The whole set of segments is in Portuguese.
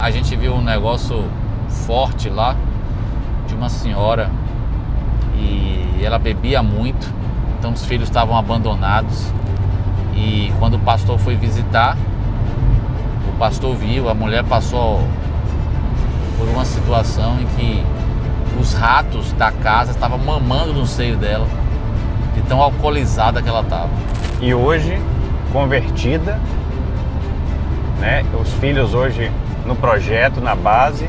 A gente viu um negócio forte lá de uma senhora e ela bebia muito, então os filhos estavam abandonados. E quando o pastor foi visitar, o pastor viu, a mulher passou por uma situação em que os ratos da casa estavam mamando no seio dela, de tão alcoolizada que ela estava. E hoje, convertida, né? Os filhos hoje no projeto, na base,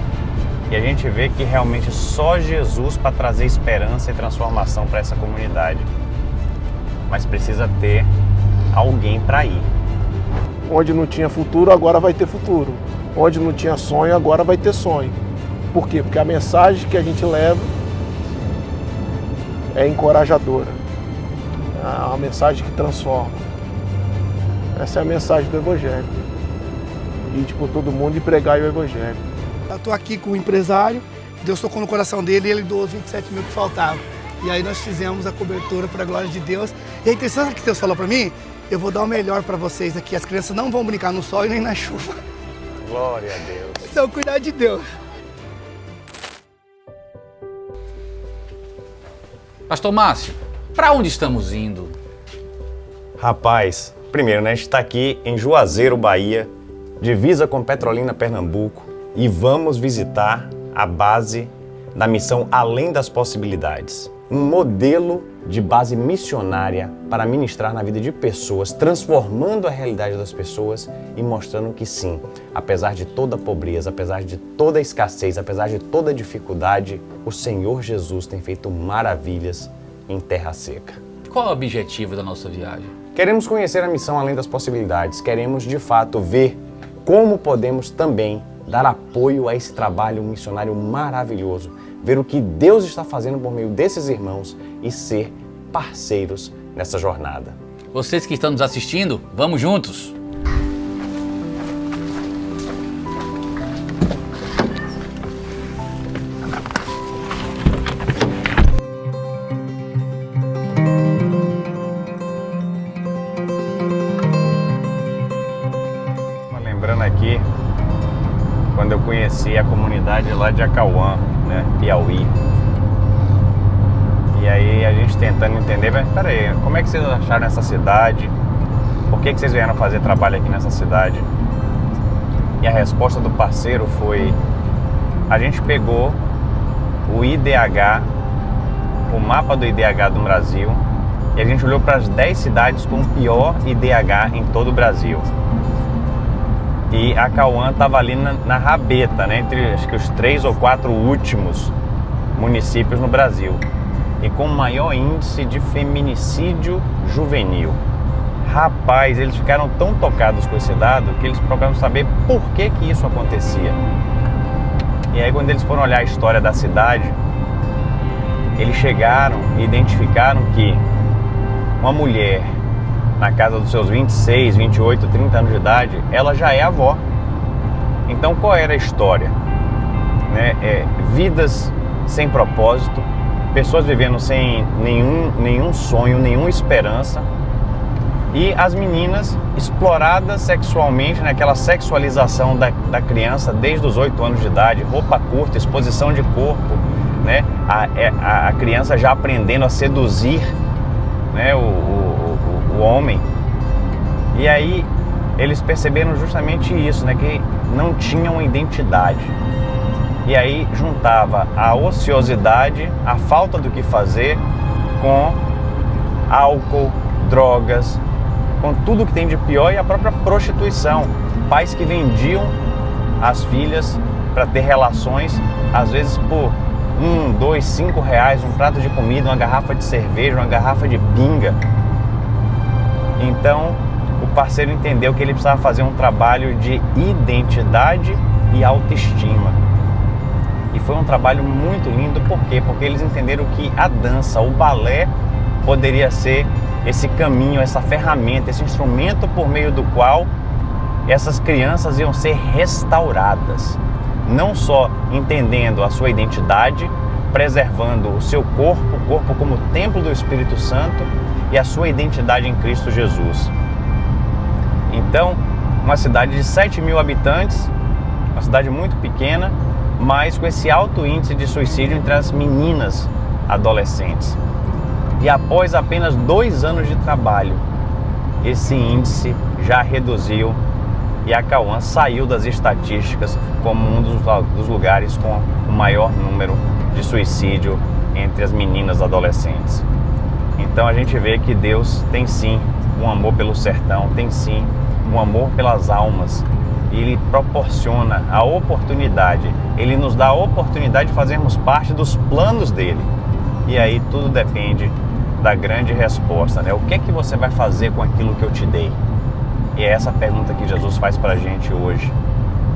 e a gente vê que realmente só Jesus para trazer esperança e transformação para essa comunidade. Mas precisa ter alguém para ir. Onde não tinha futuro, agora vai ter futuro. Onde não tinha sonho, agora vai ter sonho. Por quê? Porque a mensagem que a gente leva é encorajadora. É uma mensagem que transforma. Essa é a mensagem do Evangelho. Ir por todo mundo e pregar o Evangelho. Eu estou aqui com o empresário, Deus tocou no coração dele e ele doou os 27 mil que faltavam. E aí nós fizemos a cobertura para a glória de Deus. E a intenção que Deus falou para mim, eu vou dar o melhor para vocês aqui. As crianças não vão brincar no sol e nem na chuva. Glória a Deus. Isso é o cuidar de Deus. Pastor Márcio, para onde estamos indo? Rapaz, primeiro, né, a gente está aqui em Juazeiro, Bahia, divisa com Petrolina, Pernambuco, e vamos visitar a base da missão Além das Possibilidades. Um modelo de base missionária para ministrar na vida de pessoas, transformando a realidade das pessoas e mostrando que sim, apesar de toda a pobreza, apesar de toda a escassez, apesar de toda a dificuldade, o Senhor Jesus tem feito maravilhas em terra seca. Qual é o objetivo da nossa viagem? Queremos conhecer a missão Além das Possibilidades, queremos de fato ver como podemos também dar apoio a esse trabalho missionário maravilhoso, ver o que Deus está fazendo por meio desses irmãos e ser parceiros nessa jornada. Vocês que estão nos assistindo, vamos juntos! Lembrando aqui, quando eu conheci a comunidade lá de Acauã, né, Piauí. E aí a gente tentando entender, mas peraí, como é que vocês acharam essa cidade? Por que vocês vieram fazer trabalho aqui nessa cidade? E a resposta do parceiro foi, a gente pegou o IDH, o mapa do IDH do Brasil, e a gente olhou para as 10 cidades com o pior IDH em todo o Brasil. E Acauã estava ali na rabeta, né, entre acho que os 3 ou 4 últimos municípios no Brasil. E com o maior índice de feminicídio juvenil. Rapaz, eles ficaram tão tocados com esse dado que eles procuraram saber por que isso acontecia. E aí quando eles foram olhar a história da cidade, eles chegaram e identificaram que uma mulher na casa dos seus 26, 28, 30 anos de idade, ela já é avó. Então qual era a história? Né? Vidas sem propósito, pessoas vivendo sem nenhum sonho, nenhuma esperança, e as meninas exploradas sexualmente, naquela sexualização da criança desde os 8 anos de idade, roupa curta, exposição de corpo, né? A criança já aprendendo a seduzir, né, o homem. E aí eles perceberam justamente isso, né, que não tinham identidade. E aí juntava a ociosidade, a falta do que fazer, com álcool, drogas, com tudo que tem de pior, e a própria prostituição. Pais que vendiam as filhas para ter relações, às vezes por 1, 2, 5 reais, um prato de comida, uma garrafa de cerveja, uma garrafa de pinga. Então o parceiro entendeu que ele precisava fazer um trabalho de identidade e autoestima. E foi um trabalho muito lindo, por quê? Porque eles entenderam que a dança, o balé, poderia ser esse caminho, essa ferramenta, esse instrumento por meio do qual essas crianças iam ser restauradas. Não só entendendo a sua identidade, preservando o seu corpo, o corpo como templo do Espírito Santo, e a sua identidade em Cristo Jesus. Então, uma cidade de 7 mil habitantes, uma cidade muito pequena, mas com esse alto índice de suicídio entre as meninas adolescentes. E após apenas 2 anos de trabalho, esse índice já reduziu e a Cauã saiu das estatísticas como um dos lugares com o maior número de suicídio entre as meninas adolescentes. Então a gente vê que Deus tem sim um amor pelo sertão, tem sim um amor pelas almas. E Ele proporciona a oportunidade, Ele nos dá a oportunidade de fazermos parte dos planos dEle. E aí tudo depende da grande resposta, né? O que é que você vai fazer com aquilo que eu te dei? E é essa a pergunta que Jesus faz pra gente hoje.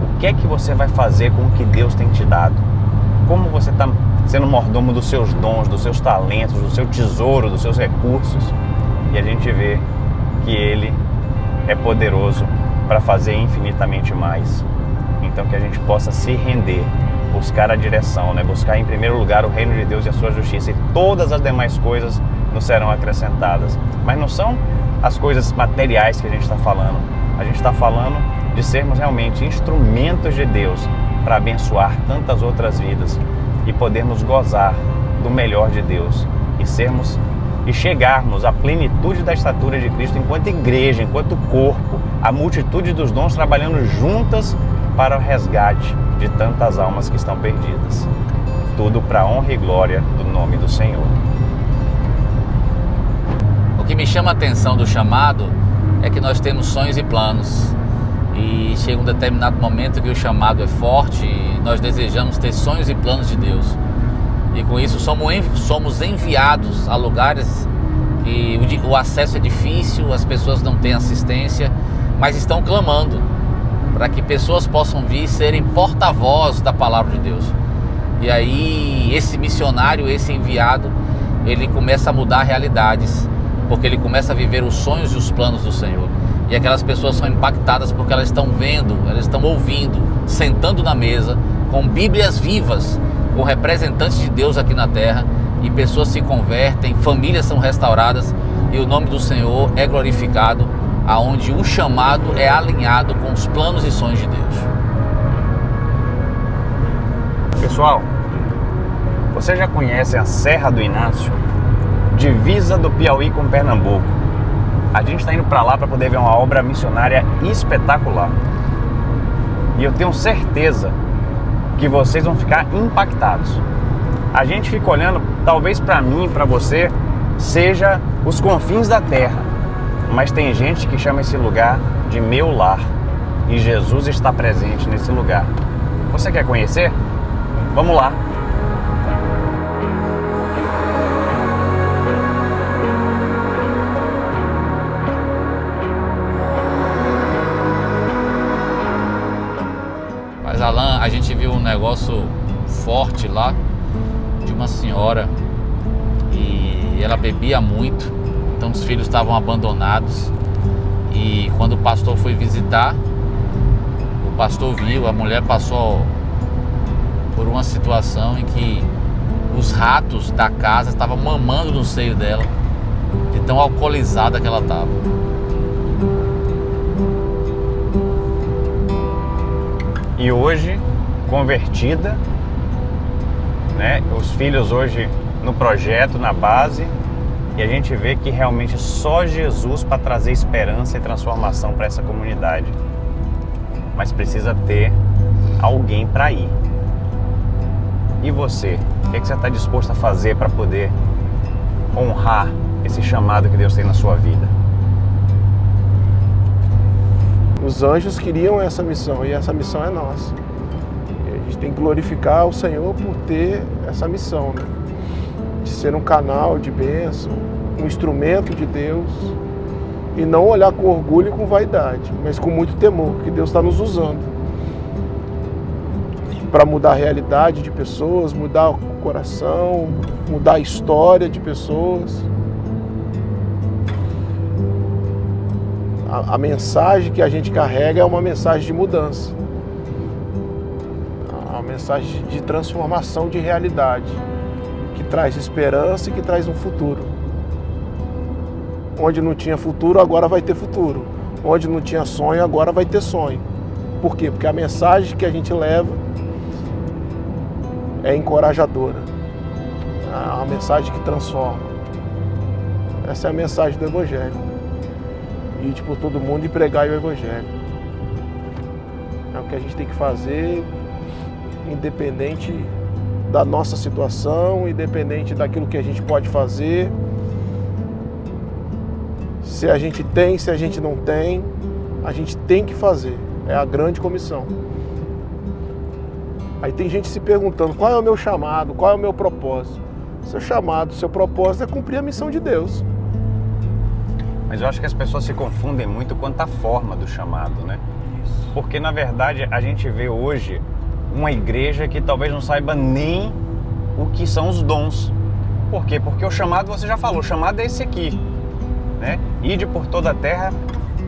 O que é que você vai fazer com o que Deus tem te dado? Como você está sendo mordomo dos seus dons, dos seus talentos, do seu tesouro, dos seus recursos? E a gente vê que Ele é poderoso para fazer infinitamente mais. Então que a gente possa se render, buscar a direção, né? Buscar em primeiro lugar o reino de Deus e a sua justiça, e todas as demais coisas nos serão acrescentadas. Mas não são as coisas materiais que a gente está falando. A gente está falando de sermos realmente instrumentos de Deus para abençoar tantas outras vidas e podermos gozar do melhor de Deus e chegarmos à plenitude da estatura de Cristo enquanto igreja, enquanto corpo, a multitude dos dons trabalhando juntas para o resgate de tantas almas que estão perdidas. Tudo para a honra e glória do nome do Senhor. O que me chama a atenção do chamado é que nós temos sonhos e planos. E chega um determinado momento que o chamado é forte e nós desejamos ter sonhos e planos de Deus. E com isso somos enviados a lugares que o acesso é difícil, as pessoas não têm assistência, mas estão clamando para que pessoas possam vir serem porta-voz da palavra de Deus. E aí esse missionário, esse enviado, ele começa a mudar realidades, porque ele começa a viver os sonhos e os planos do Senhor. E aquelas pessoas são impactadas porque elas estão vendo, elas estão ouvindo, sentando na mesa, com Bíblias vivas, com representantes de Deus aqui na terra, e pessoas se convertem, famílias são restauradas e o nome do Senhor é glorificado, aonde o chamado é alinhado com os planos e sonhos de Deus. Pessoal, você já conhece a Serra do Inácio? Divisa do Piauí com Pernambuco. A gente está indo para lá para poder ver uma obra missionária espetacular. E eu tenho certeza que vocês vão ficar impactados. A gente fica olhando, talvez para mim, para você, seja os confins da terra. Mas tem gente que chama esse lugar de meu lar. E Jesus está presente nesse lugar. Você quer conhecer? Vamos lá! Mas Alan, a gente viu um negócio forte lá de uma senhora e ela bebia muito, então os filhos estavam abandonados, e quando o pastor foi visitar, o pastor viu, a mulher passou por uma situação em que os ratos da casa estavam mamando no seio dela, de tão alcoolizada que ela estava. E hoje, convertida, né? Os filhos hoje no projeto, na base, e a gente vê que realmente só Jesus para trazer esperança e transformação para essa comunidade. Mas precisa ter alguém para ir. E você? O que você está disposto a fazer para poder honrar esse chamado que Deus tem na sua vida? Os anjos queriam essa missão e essa missão é nossa. E a gente tem que glorificar o Senhor por ter essa missão, né? De ser um canal de bênção, um instrumento de Deus, e não olhar com orgulho e com vaidade, mas com muito temor, que Deus está nos usando para mudar a realidade de pessoas, mudar o coração, mudar a história de pessoas. A mensagem que a gente carrega é uma mensagem de mudança, uma mensagem de transformação de realidade, que traz esperança e que traz um futuro. Onde não tinha futuro, agora vai ter futuro. Onde não tinha sonho, agora vai ter sonho. Por quê? Porque a mensagem que a gente leva é encorajadora. É uma mensagem que transforma. Essa é a mensagem do Evangelho. Ir por todo mundo e pregar o Evangelho. É o que a gente tem que fazer, independente da nossa situação, independente daquilo que a gente pode fazer. Se a gente tem, se a gente não tem, a gente tem que fazer. É a grande comissão. Aí tem gente se perguntando, qual é o meu chamado, qual é o meu propósito? Seu chamado, seu propósito é cumprir a missão de Deus. Mas eu acho que as pessoas se confundem muito quanto à forma do chamado, né? Porque, na verdade, a gente vê hoje uma igreja que talvez não saiba nem o que são os dons. Por quê? Porque o chamado, você já falou, o chamado é esse aqui, né? Ide por toda a terra,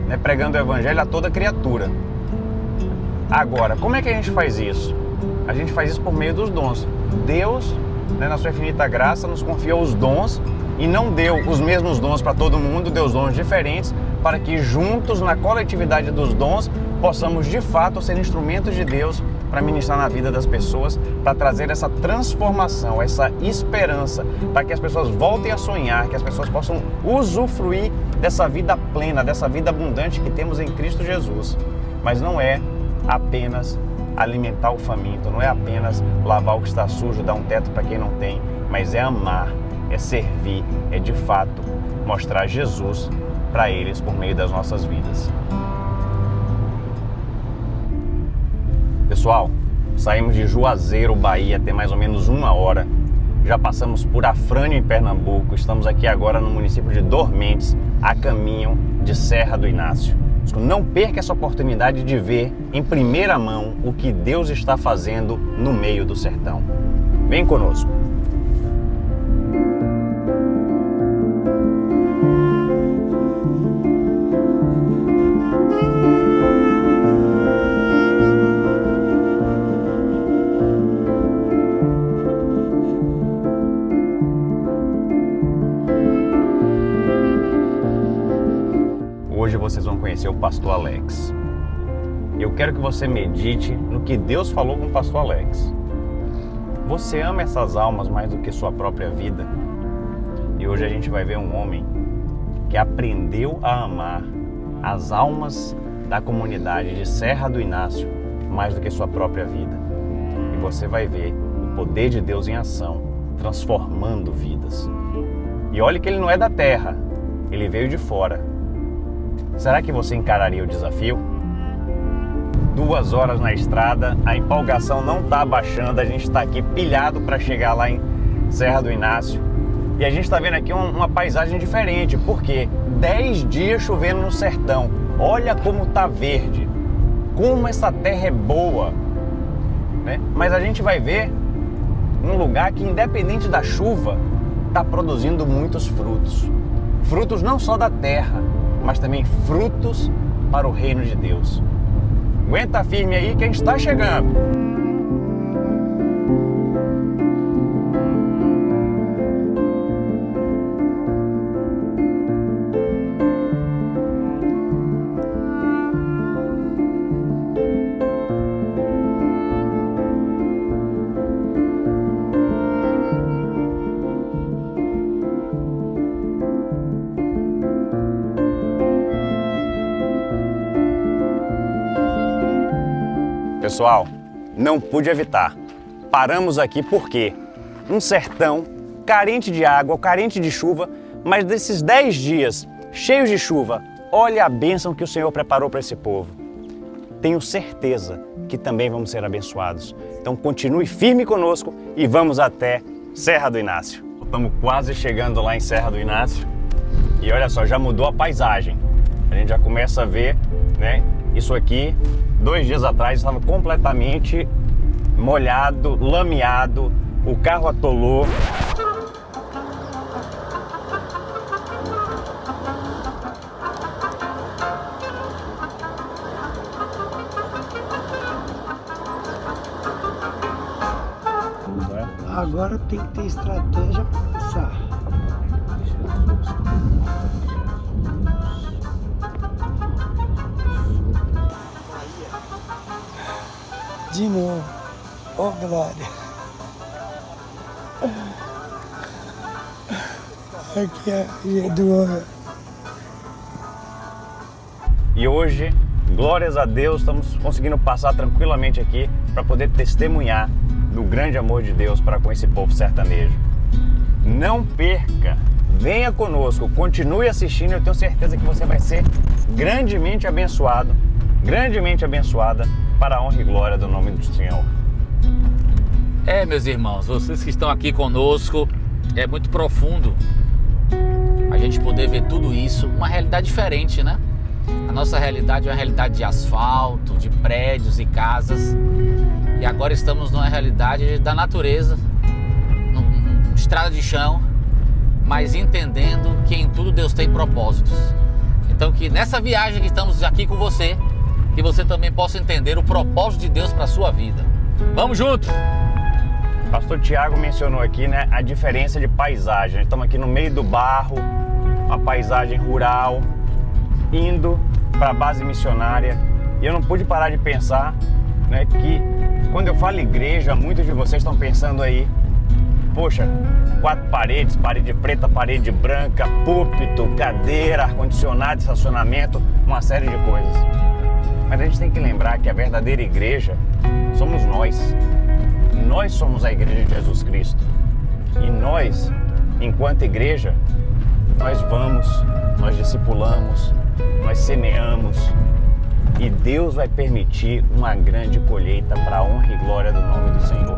né, pregando o evangelho a toda criatura. Agora, como é que a gente faz isso? A gente faz isso por meio dos dons. Deus, né, na sua infinita graça, nos confiou os dons e não deu os mesmos dons para todo mundo, deu os dons diferentes para que juntos, na coletividade dos dons, possamos de fato ser instrumentos de Deus para ministrar na vida das pessoas, para trazer essa transformação, essa esperança, para que as pessoas voltem a sonhar, que as pessoas possam usufruir dessa vida plena, dessa vida abundante que temos em Cristo Jesus. Mas não é apenas alimentar o faminto, não é apenas lavar o que está sujo, dar um teto para quem não tem, mas é amar, é servir, é de fato mostrar Jesus para eles por meio das nossas vidas. Pessoal, saímos de Juazeiro, Bahia, tem mais ou menos 1 hora. Já passamos por Afrânio, em Pernambuco. Estamos aqui agora no município de Dormentes, a caminho de Serra do Inácio. Não perca essa oportunidade de ver em primeira mão o que Deus está fazendo no meio do sertão. Vem conosco. Hoje vocês vão conhecer o pastor Alex. Eu quero que você medite no que Deus falou com o pastor Alex. Você ama essas almas mais do que sua própria vida? E hoje a gente vai ver um homem que aprendeu a amar as almas da comunidade de Serra do Inácio mais do que sua própria vida. E você vai ver o poder de Deus em ação, transformando vidas. E olhe que ele não é da terra, ele veio de fora. Será que você encararia o desafio? 2 horas na estrada, a empolgação não está abaixando, a gente está aqui pilhado para chegar lá em Serra do Inácio. E a gente está vendo aqui uma paisagem diferente, porque 10 dias chovendo no sertão. Olha como está verde, como essa terra é boa, né? Mas a gente vai ver um lugar que, independente da chuva, está produzindo muitos frutos. Frutos não só da terra, mas também frutos para o reino de Deus. Aguenta firme aí que a gente está chegando. Pessoal, não pude evitar. Paramos aqui porque um sertão carente de água, carente de chuva, mas desses 10 dias cheios de chuva, olha a bênção que o Senhor preparou para esse povo. Tenho certeza que também vamos ser abençoados. Então continue firme conosco e vamos até Serra do Inácio. Estamos quase chegando lá em Serra do Inácio e olha só, já mudou a paisagem. A gente já começa a ver, né? Isso aqui, 2 dias atrás, estava completamente molhado, lameado, o carro atolou. Agora tem que ter estratégia para passar. De novo. Oh, glória. Aqui é Eduardo. E hoje, glórias a Deus, estamos conseguindo passar tranquilamente aqui para poder testemunhar do grande amor de Deus para com esse povo sertanejo. Não perca, venha conosco, continue assistindo, eu tenho certeza que você vai ser grandemente abençoado, grandemente abençoada para a honra e glória do nome do Senhor. Meus irmãos, vocês que estão aqui conosco, é muito profundo a gente poder ver tudo isso, uma realidade diferente, né? A nossa realidade é uma realidade de asfalto, de prédios e casas. E agora estamos numa realidade da natureza, numa estrada de chão, mas entendendo que em tudo Deus tem propósitos. Então que nessa viagem que estamos aqui com você, que você também possa entender o propósito de Deus para a sua vida. Vamos junto! Pastor Tiago mencionou aqui, né, a diferença de paisagem. Estamos aqui no meio do barro, uma paisagem rural, indo para a base missionária. E eu não pude parar de pensar, né, que quando eu falo igreja, muitos de vocês estão pensando aí, poxa, 4 paredes, parede preta, parede branca, púlpito, cadeira, ar-condicionado, estacionamento, uma série de coisas. Mas a gente tem que lembrar que a verdadeira igreja somos nós. Nós somos a igreja de Jesus Cristo. E nós, enquanto igreja, nós vamos, nós discipulamos, nós semeamos. E Deus vai permitir uma grande colheita para a honra e glória do nome do Senhor.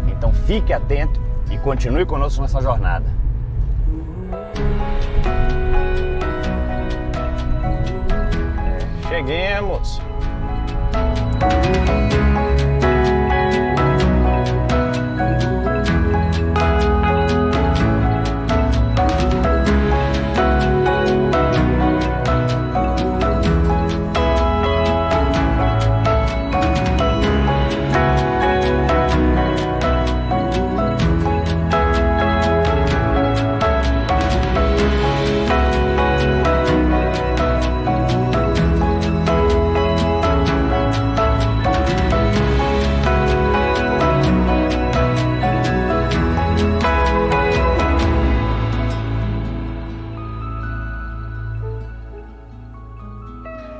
Então fique atento e continue conosco nessa jornada. Cheguemos!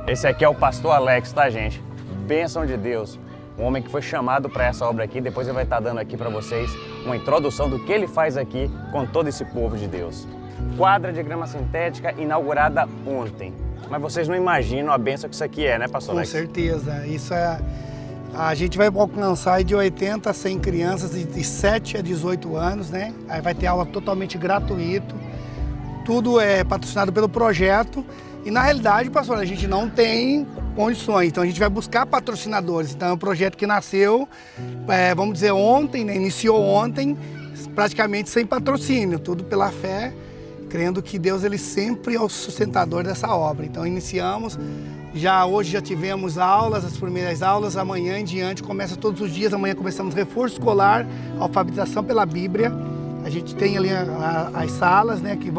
Esse aqui é o pastor Alex, tá, gente? Bênção de Deus. Um homem que foi chamado para essa obra aqui. Depois ele vai estar dando aqui para vocês uma introdução do que ele faz aqui com todo esse povo de Deus. Quadra de grama sintética inaugurada ontem. Mas vocês não imaginam a bênção que isso aqui é, né, pastor Alex? Com certeza. Isso é... A gente vai alcançar de 80 a 100 crianças de 7 a 18 anos, né? Aí vai ter aula totalmente gratuito. Tudo é patrocinado pelo projeto. E na realidade, pastor, a gente não tem condições, então a gente vai buscar patrocinadores. Então é um projeto que nasceu, vamos dizer, ontem, né? Iniciou ontem, praticamente sem patrocínio, tudo pela fé, crendo que Deus ele sempre é o sustentador dessa obra. Então iniciamos, hoje já tivemos aulas, as primeiras aulas, amanhã em diante começa todos os dias, amanhã começamos reforço escolar, alfabetização pela Bíblia. A gente tem ali as salas, né, que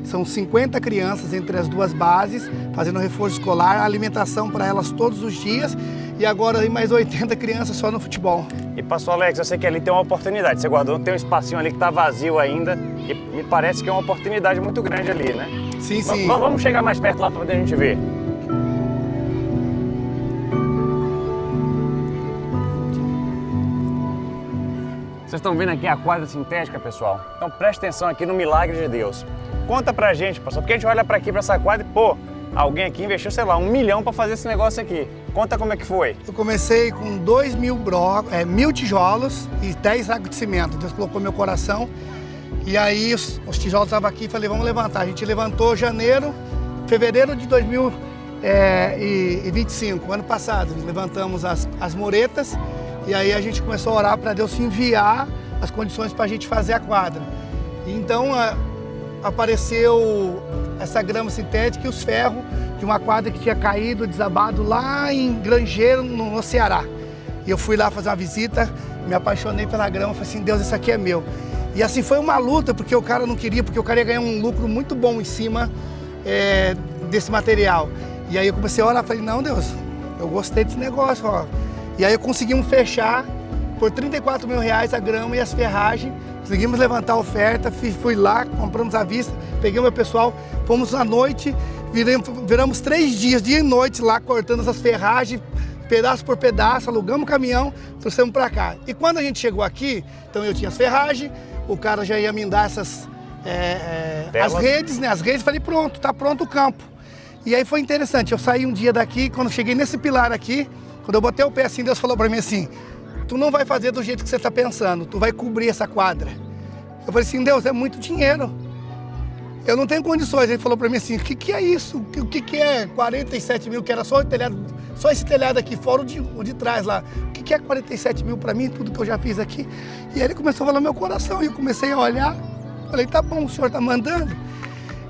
são 50 crianças entre as duas bases, fazendo reforço escolar, alimentação para elas todos os dias e agora mais 80 crianças só no futebol. E pastor Alex, eu sei que ali tem uma oportunidade, você guardou, tem um espacinho ali que está vazio ainda e me parece que é uma oportunidade muito grande ali, né? Sim, sim. Vamos chegar mais perto lá para poder a gente ver. Vocês estão vendo aqui a quadra sintética, pessoal? Então preste atenção aqui no milagre de Deus. Conta pra gente, pastor, porque a gente olha pra aqui, pra essa quadra e, pô, alguém aqui investiu, sei lá, 1 milhão pra fazer esse negócio aqui. Conta como é que foi. Eu comecei com 1.000 tijolos e 10 sacos de cimento. Deus colocou meu coração. E aí os tijolos estavam aqui e falei, vamos levantar. A gente levantou fevereiro de 2025, ano passado. Levantamos as muretas. E aí a gente começou a orar para Deus enviar as condições para a gente fazer a quadra. Então apareceu essa grama sintética e os ferros de uma quadra que tinha caído, desabado lá em Grangeiro, no Ceará. E eu fui lá fazer uma visita, me apaixonei pela grama, falei assim, Deus, isso aqui é meu. E assim foi uma luta, porque o cara não queria, porque o cara ia ganhar um lucro muito bom em cima desse material. E aí eu comecei a orar, falei, não, Deus, eu gostei desse negócio, ó. E aí conseguimos fechar por R$34 mil a grama e as ferragens. Conseguimos levantar a oferta, fui lá, compramos à vista, peguei o meu pessoal, fomos à noite, viramos 3 dias, dia e noite lá, cortando essas ferragens, pedaço por pedaço, alugamos o caminhão, trouxemos para cá. E quando a gente chegou aqui, então eu tinha as ferragens, o cara já ia me dar essas, as redes, né? As redes, falei, pronto, tá pronto o campo. E aí foi interessante, eu saí um dia daqui, quando cheguei nesse pilar aqui, quando eu botei o pé assim, Deus falou para mim assim, tu não vai fazer do jeito que você está pensando, tu vai cobrir essa quadra. Eu falei assim, Deus, é muito dinheiro. Eu não tenho condições. Ele falou para mim assim, o que é isso? O que é 47 mil, que era só o telhado, só esse telhado aqui, fora o de trás lá. O que é 47 mil para mim, tudo que eu já fiz aqui? E aí ele começou a falar no meu coração, e eu comecei a olhar, falei, tá bom, o senhor tá mandando.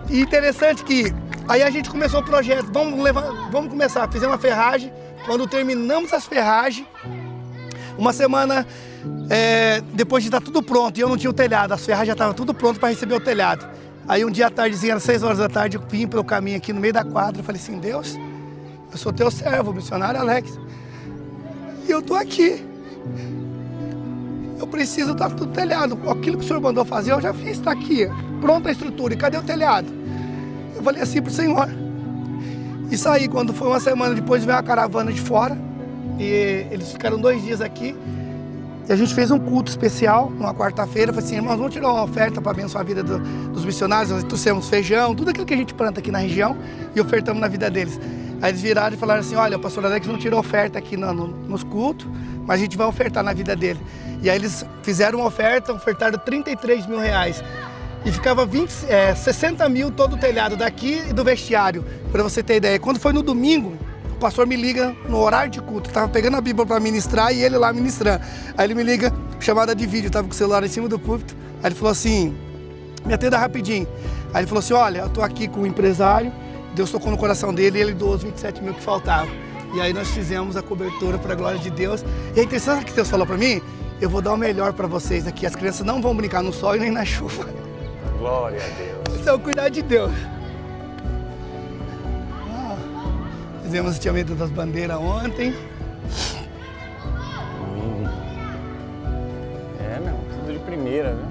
E interessante que, aí a gente começou o projeto, vamos começar, fizemos uma ferragem, quando terminamos as ferragens, uma semana depois de estar tudo pronto, e eu não tinha o telhado, as ferragens já estavam tudo pronto para receber o telhado. Aí um dia à tardezinha, às 6 horas da tarde, eu vim pelo caminho aqui no meio da quadra, eu falei assim, Deus, eu sou teu servo, missionário Alex, e eu tô aqui. Eu preciso estar tudo telhado, aquilo que o senhor mandou fazer, eu já fiz, está aqui, pronta a estrutura, e cadê o telhado? Eu falei assim pro Senhor. E saí, quando foi uma semana depois, veio a caravana de fora, e eles ficaram 2 dias aqui, e a gente fez um culto especial, numa quarta-feira, falei assim, irmãos, vamos tirar uma oferta para abençoar a vida dos missionários, nós trouxemos feijão, tudo aquilo que a gente planta aqui na região, e ofertamos na vida deles. Aí eles viraram e falaram assim, olha, o pastor Alex não tirou oferta aqui nos cultos, mas a gente vai ofertar na vida dele. E aí eles fizeram uma oferta, ofertaram R$33 mil, e ficava 60 mil todo o telhado daqui e do vestiário, para você ter ideia. Quando foi no domingo, o pastor me liga no horário de culto, estava pegando a Bíblia para ministrar e ele lá ministrando. Aí ele me liga, chamada de vídeo, estava com o celular em cima do púlpito. Aí ele falou assim, me atenda rapidinho. Aí ele falou assim, olha, eu estou aqui com o empresário, Deus tocou no coração dele e ele doou os 27 mil que faltavam. E aí nós fizemos a cobertura para a glória de Deus. E a intenção que Deus falou para mim, eu vou dar o melhor para vocês aqui. As crianças não vão brincar no sol e nem na chuva. Glória a Deus. Isso é o cuidar de Deus. Fizemos o hasteamento das bandeiras ontem. Meu, tudo de primeira, né?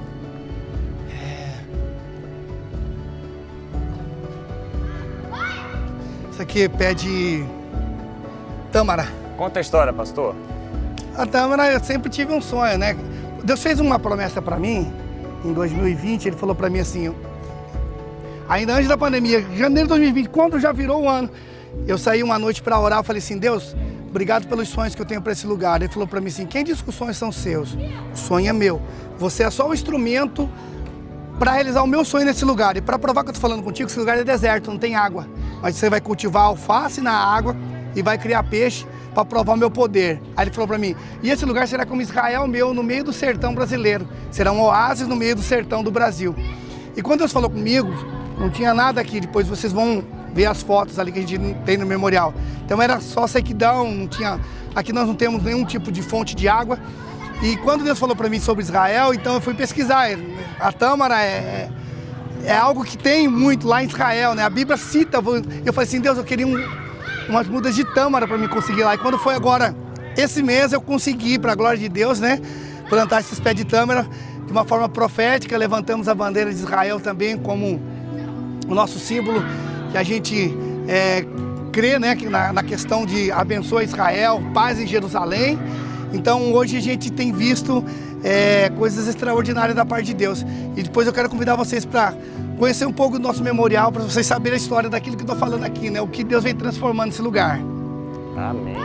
Isso aqui é pé de tâmara. Conta a história, pastor. A tâmara, eu sempre tive um sonho, né? Deus fez uma promessa para mim, em 2020, ele falou para mim assim, ainda antes da pandemia, janeiro de 2020, quando já virou o ano, eu saí uma noite para orar, eu falei assim, Deus, obrigado pelos sonhos que eu tenho para esse lugar. Ele falou para mim assim, quem disse que os sonhos são seus? O sonho é meu. Você é só o instrumento para realizar o meu sonho nesse lugar. E para provar que eu estou falando contigo, esse lugar é deserto, não tem água. Mas você vai cultivar alface na água e vai criar peixe para provar o meu poder. Aí ele falou para mim, e esse lugar será como Israel meu, no meio do sertão brasileiro. Será um oásis no meio do sertão do Brasil. E quando Deus falou comigo, não tinha nada aqui, depois vocês vão ver as fotos ali que a gente tem no memorial. Então era só sequidão, não tinha, aqui nós não temos nenhum tipo de fonte de água. E quando Deus falou para mim sobre Israel, então eu fui pesquisar. A tâmara é algo que tem muito lá em Israel, né? A Bíblia cita, eu falei assim, Deus, eu queria umas mudas de tâmara para me conseguir lá. E quando foi agora, esse mês eu consegui, para a glória de Deus, né? Plantar esses pés de tâmara de uma forma profética. Levantamos a bandeira de Israel também como o nosso símbolo, que a gente crê, né, na questão de abençoa Israel, paz em Jerusalém. Então hoje a gente tem visto coisas extraordinárias da parte de Deus. E depois eu quero convidar vocês para conhecer um pouco do nosso memorial, para vocês saberem a história daquilo que eu estou falando aqui, né? O que Deus vem transformando nesse lugar. Amém.